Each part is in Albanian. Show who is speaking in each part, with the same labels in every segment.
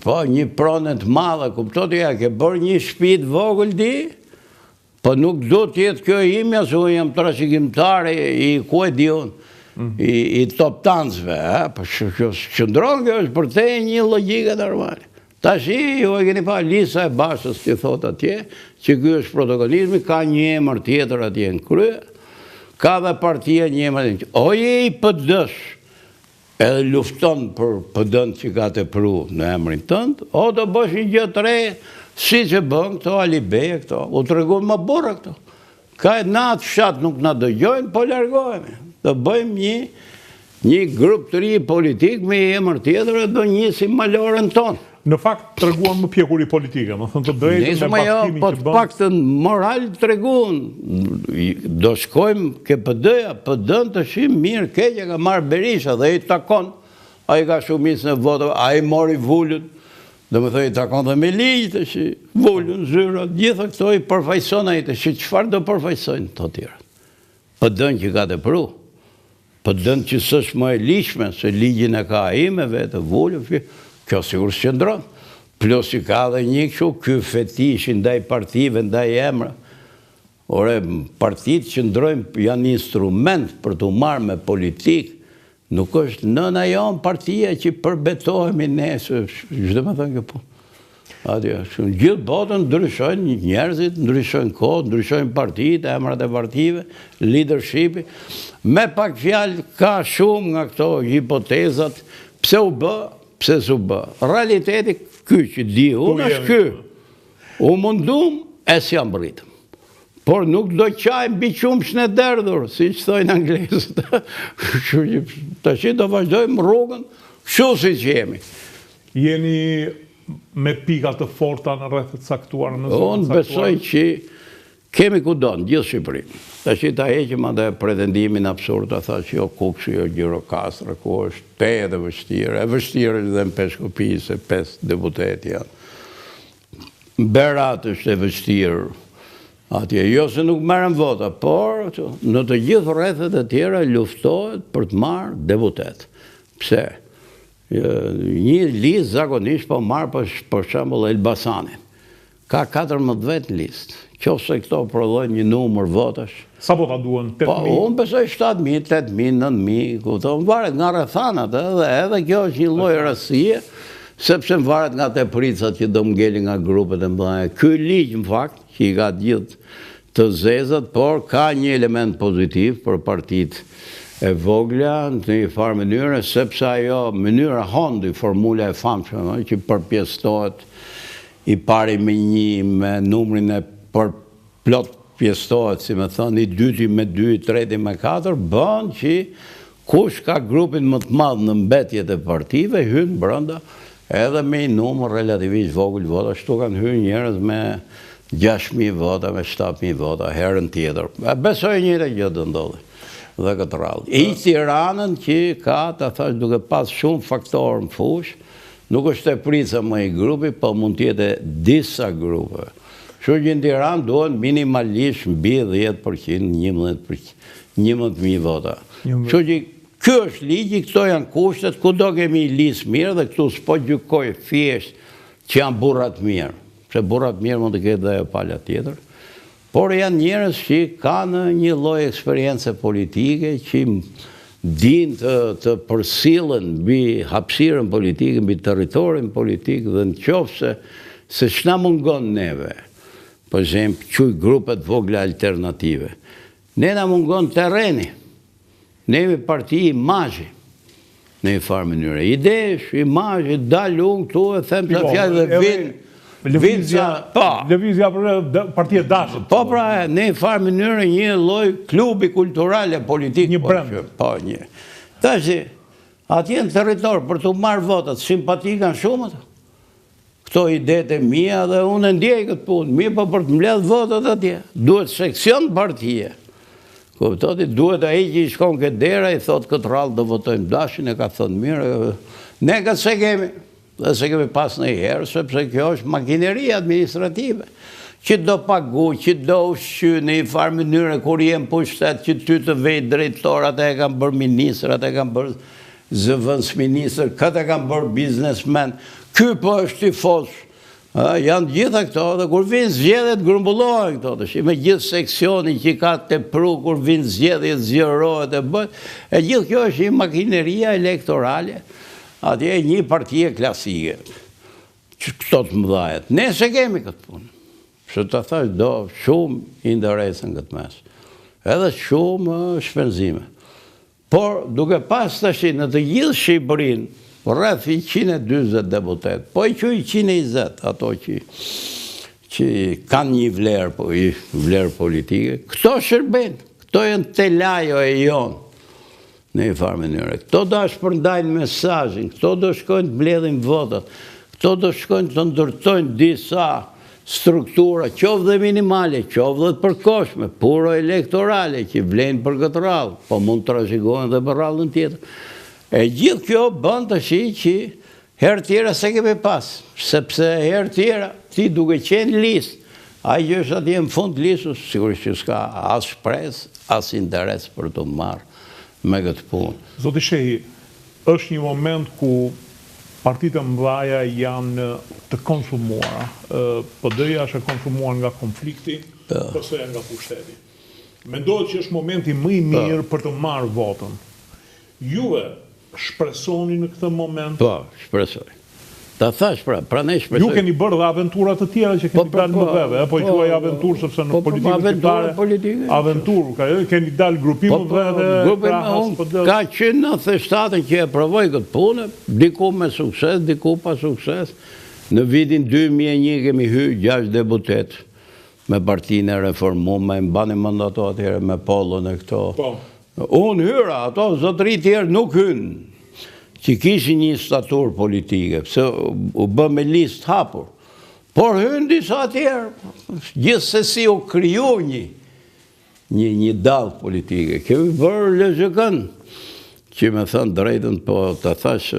Speaker 1: Po, një pronet madhe, kuptot ja, ke bërë një shtëpi vogël di, po nuk do t'jetë kjo imja, se unë jam trashëgimtari i ku e di unë, i top tansve, po qëndron kjo është për te një logjike normale. Tashi, ju e keni pa Lisa e Bashës, që thot atje, që kjo është protokolizmi, ka një emër tjetër atje në krye, ka dhe partia një emër tjetër. Oje i PD-sh, edhe lufton për PD-n që ka të pru në emrin tënd, o të bësh një gjë të re, si që bën këto, Alibeje këto, u të regun më burra këto. Ka e natë fshat nuk na dëgjojnë, po largohemi. Të bëjmë një grup të ri politik me emër tjetër e do njësim malorën tonë.
Speaker 2: Në fakt të reguan më pjekuri politike, më thënë të drejtë me bashkimin që bënë.
Speaker 1: Po të pak të moral të reguan. Do shkojmë ke PD-ja, PD-n të shimë mirë keqe ka marrë Berisha dhe i takon. A i ka shumicën e votëve, a i mori vullën. Dhe më thë i takon dhe me ligjë të shi vullën, zyra. Gjitha këto i përfajson a i të shi qëfar do përfajsojnë të tjera. PD-n që ka të pru. PD-n që sështë më e lishme, se ligjën e ka a i me vete vullën, kjo sigur së qëndron. Plus i ka dhe një këshu, kjo fetish ndaj partive, ndaj emra. Ore, partit qëndrojnë janë instrument për të marrë me politikë. Nuk është nëna jonë partia që përbetohemi ne, se gjithë me thënë këpu. Gjithë botën ndryshojnë njerëzit, ndryshojnë kohë, ndryshojnë partit, emrat e partive, leadershipi. Me pak fjalë ka shumë nga këto hipotezat, pse u bë, pse s'u bë. Realiteti ky që di, unë është ky. U mundum e si jam britëm. Por nuk do qajmë biqumsh në derdhur, si që thojnë anglesët. Të që do vazhdojmë rrugën, kështu si që jemi.
Speaker 2: Jeni me pikat të forta në rrethet saktuar në zonë saktuar?
Speaker 1: Unë besoj që kemi ku donë, gjithë Shqipërinë. Të që ta heqim atë pretendimin absurd, a tha që jo Kukshi, jo Gjirokastra, ku është te edhe vështirë. E vështirë dhe në Peshkopi, se 5 deputeti janë. Berat është e vështirë. Atje, jo se nuk merren vota, por në të gjithë rrethet e tjera luftohet për të marrë deputet. Pse? Një listë zakonisht po marrë për shembull Elbasanin. Ka 14 vetë listë. Qofse këto prodhojnë një numër votash.
Speaker 2: Sa vota duhen? 8.000?
Speaker 1: Po, unë besoj 7.000, 8.000, 9.000, kupton, varet nga rrethanat, edhe kjo është një lloj rastësie, sepse varet nga te pricat që do ngeli nga grupet e mëdha. Ky ligj në fakt që i ka gjithë të zezat, por ka një element pozitiv për partitë e vogla në një farë mënyrë, sepse ajo mënyra Hondi, formula e famshme, që përpjestohet i pari me numrin e për plot pjestohet, si me thënë, i dyti me 2, i treti me 4, bën që kush ka grupin më të madh në mbetjet e partive, hynë brenda edhe me një numër relativisht vogël vota. Shtu kanë hyrë njerëz me 6.000 vota, me 7.000 vota, herën tjetër. Besoj njëre gjë do ndodhi dhe këtë rallë. I Tiranën që ka, ta thash, duke pas shumë faktorë në fush, nuk është e prica më i grupi, po mund tjetë disa grupe. Kështu që në Tiranë duhen minimalisht mbi 10%, 11.000 vota. Kështu që kjo është ligji, këto janë kushtet, ku do kemi listë mirë dhe këtu s'po gjykoj thjesht që janë burrat mirë. Se burrat mirë mund të ketë dhe e pala tjetër. Por janë njerëz që kanë një lloj eksperience politike, që din të përsillen mbi hapësirën politike, mbi territorin politik, dhe në qoftë se ç'na mungon neve, për shembull, quj grupet vogla alternative. Ne na mungon terreni. Ne jemi parti imazhi në një farë mënyrë. Idesh, imazhi, dalë unë këtu e them sa fjalë dhe vinë.
Speaker 2: Lëvizja për partia dashët.
Speaker 1: Po pra, në një farë mënyrë një lloj klubi kultural e politik.
Speaker 2: Një brend.
Speaker 1: Po, një. Tashi, atje në territor për të marrë votat, simpati kanë shumë ato. Këto idetë e mia dhe unë ndjej këtë punë. Mirë, po për të mbledh votat atje, duhet seksion partie. Kuptoti, duhet ai që i shkon këtë dera, i thot këtë rallë do votojmë dashin, e ka thënë mirë. Ne këtë se kemi, dhe se kemi pas në herë, sepse kjo është makineria administrative, që do pagu, që do ushqy në një farë mënyrë, kur jem pushtet, që ty të vej drejtorat, e kam bërë ministrat, e kam bërë zëvendësministër, këtë e kanë bërë biznesmen, ky po është tifos. Janë gjitha këto, dhe kur vinë zgjedhjet grumbullohen këto, me gjithë seksionin që ka të pru, kur vinë zgjedhjet zgjerohet e bët, e gjithë kjo është një makineria elektorale, atje e një partije klasike, që këto të mëdhajet. Ne se kemi këtë punë, që të thash do shumë interesën këtë mes, edhe shumë shpenzime. Por duke pas të shi në të gjithë Shqipërinë, rreth 120 deputet, po i që 120, ato që kanë një vlerë politike, këto shërben, këto janë telajo e jonë, në një farë mënyre. Këto do shpërndajnë mesazhin, këto do shkojnë të mbledhin votat, këto do shkojnë të ndërtojnë disa struktura, qoftë dhe minimale, qoftë dhe të përkohshme, puro elektorale, që vlenë për këtë rallë, po mund të trashëgohen dhe për rallën tjetër. E gjithë kjo bën të shi që herë tjera se kemi pas, sepse herë tjera ti duke qenë listë, a i gjësh atje në fund listës, sigurisht që s'ka as shpres, as interes për të marrë me këtë punë.
Speaker 2: Zoti Shehi, është një moment ku partitë e mëdhaja janë të konsumuara. PD-ja është e konsumuar nga konflikti, PS-ja nga pushteti. Mendohet që është momenti më i mirë për të marrë votën. Juve shpresoni në këtë moment?
Speaker 1: Po, shpresoj. Ta thash pra ne shpresoj.
Speaker 2: Ju keni bërë dhe aventurat të tjera që keni dalë më veve, po i quaj aventurë sepse në politikën shqiptare, aventurë, keni dalë grupim më veve,
Speaker 1: ka qenë në 97 që e provoj këtë punë, diku me sukses, diku pa sukses. Në vitin 2001 kemi hyrë 6 deputet me partinë e reformuar, me mbani mend ato atëherë me Pollën e këto. Unë hyra, ato zotëri tjerë nuk hynë, që kishin një statur politike, pëse u bë me listë hapur. Por hynë disa tjerë, gjithë se si u kryu një dalë politike. Kemi bërë lezëkën, që me thënë drejtën, po të thash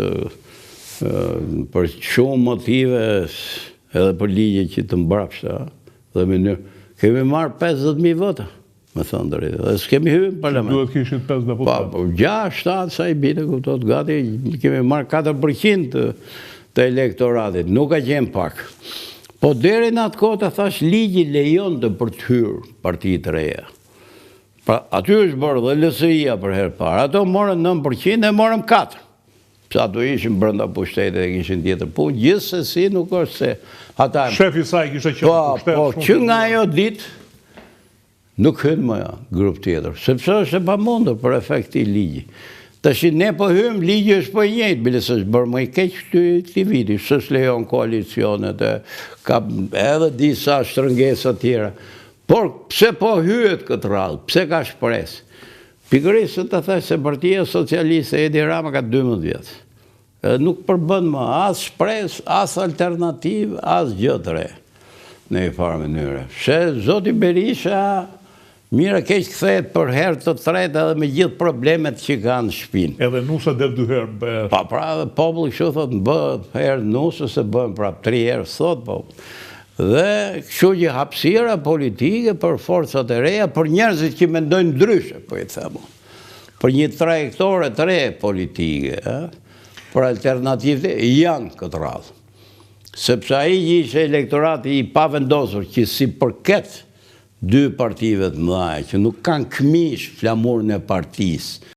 Speaker 1: për shumë motive, edhe për ligje që të mbrapshta, dhe mënyrë, kemi marë 50.000 vota. Me thënë drejtë, dhe s'kemi hyrë në parlament.
Speaker 2: Duhet kishit 5 deputat.
Speaker 1: Po, 6-7, sa i bite, kuptot, gati, kemi marrë 4% të elektoratit, nuk ka qenë pak. Po deri në atë kohë të thash ligji lejon të për të hyrë partitë reja. Pra, aty është bërë dhe LSI-a për herë parë, ato morën 9% e morëm 4. Psa ato ishin brenda pushtetit e kishin tjetër punë, gjithë se si nuk është se ata...
Speaker 2: Shefi saj kishte qenë pushtet.
Speaker 1: Po, që nga ajo ditë, nuk hynë më grup tjetër, sepse është e pamundur për efekti i ligji. Tash ne po hymë, ligji është po i njëjtë, bile s'është bërë më i keq këtij viti, s'është lejon koalicionet, ka edhe disa shtrëngesa tjera. Por pse po hyet këtë rallë, pse ka shpresë? Pikërisht të thash se Partia Socialiste Edi Rama ka 12 vjet. Nuk përbën më as shpresë, as alternativë, as gjë të re në një farë mënyre. Se zoti Berisha mira keq kthehet për herë të tretë edhe me gjithë problemet që kanë në shtëpinë.
Speaker 2: Edhe nusa del 2 herë.
Speaker 1: Pa, pra edhe populli kështu thotë bëhet herë nusë se bëhen prap 3 herë thot popull. Dhe kështu që hapësira politike për forcat e reja, për njerëzit që mendojnë ndryshe, po i them. Për një trajektore të re politike, për alternativë janë këtë radhë. Sepse ai ishte elektorati i pavendosur që si përket dy partive të mëdha që nuk kanë këmish flamurën e partisë.